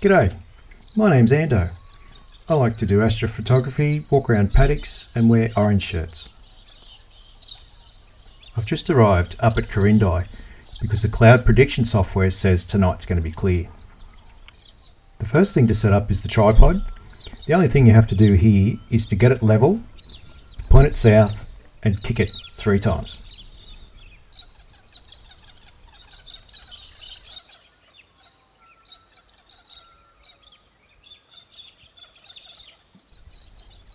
G'day, my name's Ando. I like to do astrophotography, walk around paddocks and wear orange shirts. I've just arrived up at Corindai because the cloud prediction software says tonight's going to be clear. The first thing to set up is the tripod. The only thing you have to do here is to get it level, point it south and kick it 3 times.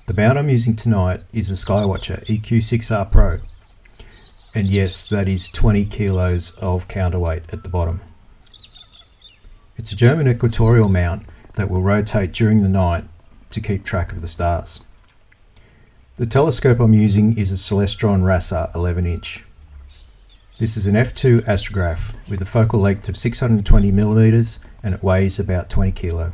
The mount I'm using tonight is a Skywatcher EQ6R Pro, and yes, that is 20 kilos of counterweight at the bottom. It's a German equatorial mount that will rotate during the night to keep track of the stars. The telescope I'm using is a Celestron RASA 11-inch. This is an f2 astrograph with a focal length of 620mm and it weighs about 20 kilo.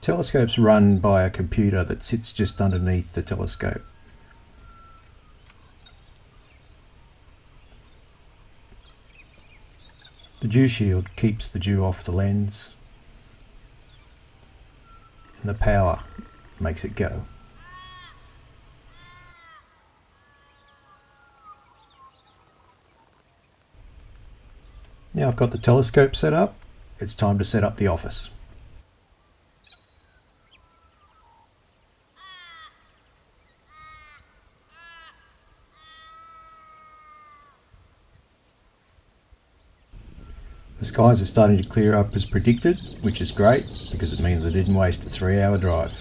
The telescope's run by a computer that sits just underneath the telescope. The dew shield keeps the dew off the lens, and the power makes it go. Now I've got the telescope set up, it's time to set up the office. The skies are starting to clear up as predicted, which is great because it means I didn't waste a 3-hour drive.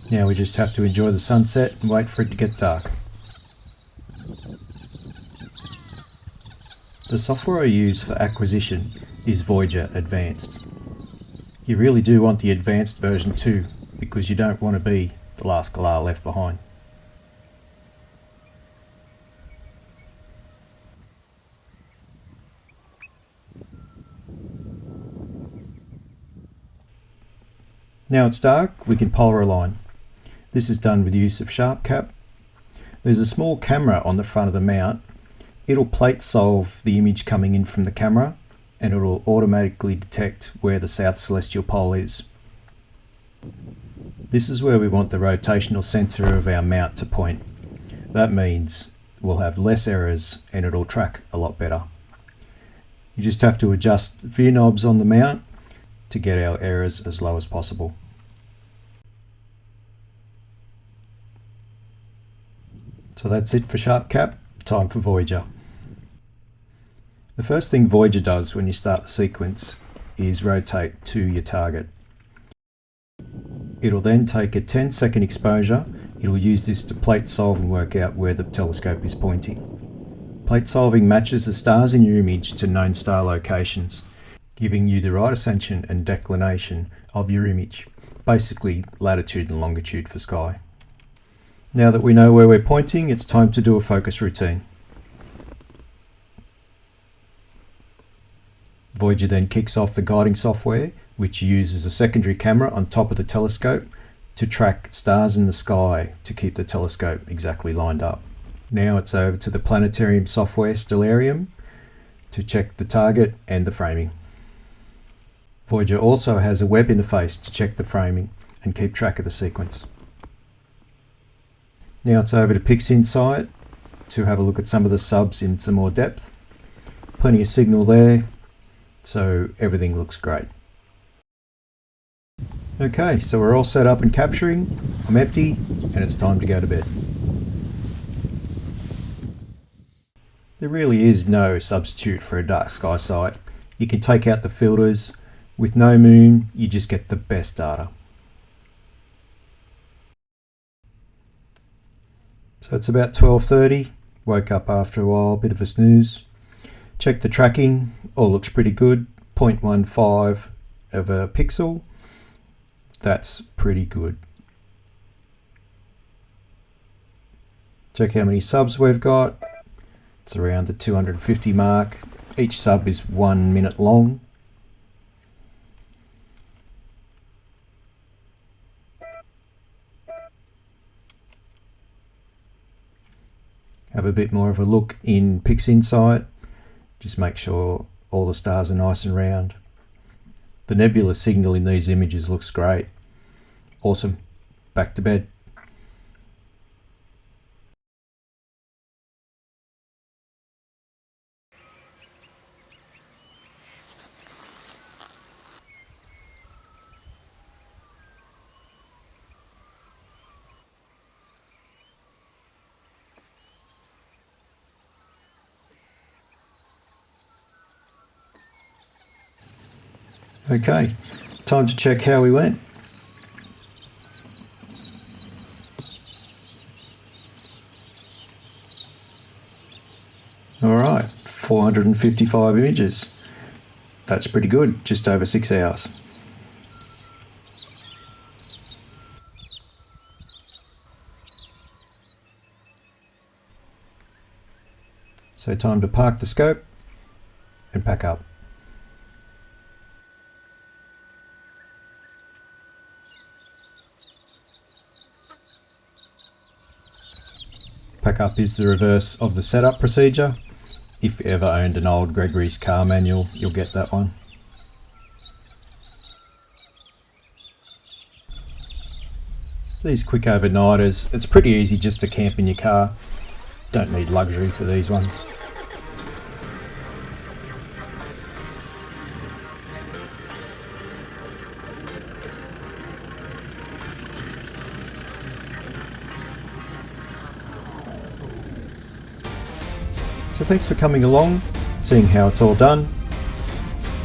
Now we just have to enjoy the sunset and wait for it to get dark. The software I use for acquisition is Voyager Advanced. You really do want the advanced version too, because you don't want to be the last galah left behind. Now it's dark, we can polar align. This is done with the use of Sharp Cap. There's a small camera on the front of the mount. It'll plate solve the image coming in from the camera and it'll automatically detect where the south celestial pole is. This is where we want the rotational center of our mount to point. That means we'll have less errors and it'll track a lot better. You just have to adjust a few knobs on the mount to get our errors as low as possible. So that's it for Sharp Cap, time for Voyager. The first thing Voyager does when you start the sequence is rotate to your target. It'll then take a 10-second exposure. It'll use this to plate solve and work out where the telescope is pointing. Plate solving matches the stars in your image to known star locations, giving you the right ascension and declination of your image, basically latitude and longitude for sky. Now that we know where we're pointing, it's time to do a focus routine. Voyager then kicks off the guiding software, which uses a secondary camera on top of the telescope to track stars in the sky to keep the telescope exactly lined up. Now it's over to the planetarium software Stellarium to check the target and the framing. Voyager also has a web interface to check the framing and keep track of the sequence. Now it's over to PixInsight to have a look at some of the subs in some more depth. Plenty of signal there, so everything looks great. Okay, so we're all set up and capturing. I'm empty and it's time to go to bed. There really is no substitute for a dark sky sight. You can take out the filters. With no moon, you just get the best data. So it's about 12:30, woke up after a while, bit of a snooze. Check the tracking, all looks pretty good, 0.15 of a pixel, that's pretty good. Check how many subs we've got, it's around the 250 mark, each sub is 1 minute long. have a bit more of a look in PixInsight. Just make sure all the stars are nice and round. The nebula signal in these images looks great. Awesome. Back to bed. Okay, time to check how we went. Alright, 455 images. That's pretty good, just over 6 hours. So time to park the scope and pack up. Pack up is the reverse of the setup procedure. If you ever owned an old Gregory's car manual, you'll get that one. These quick overnighters, it's pretty easy just to camp in your car. Don't need luxury for these ones. So thanks for coming along, seeing how it's all done,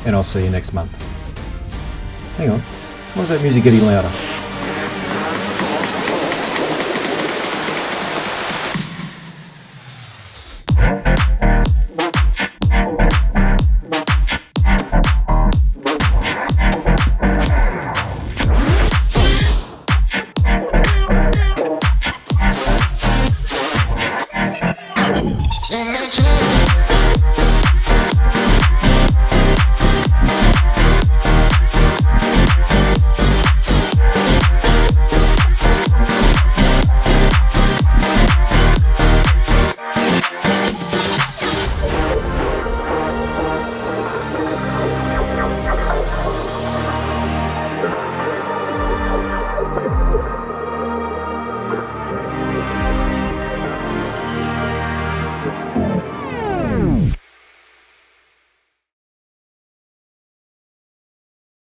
and I'll see you next month. Hang on, why is that music getting louder?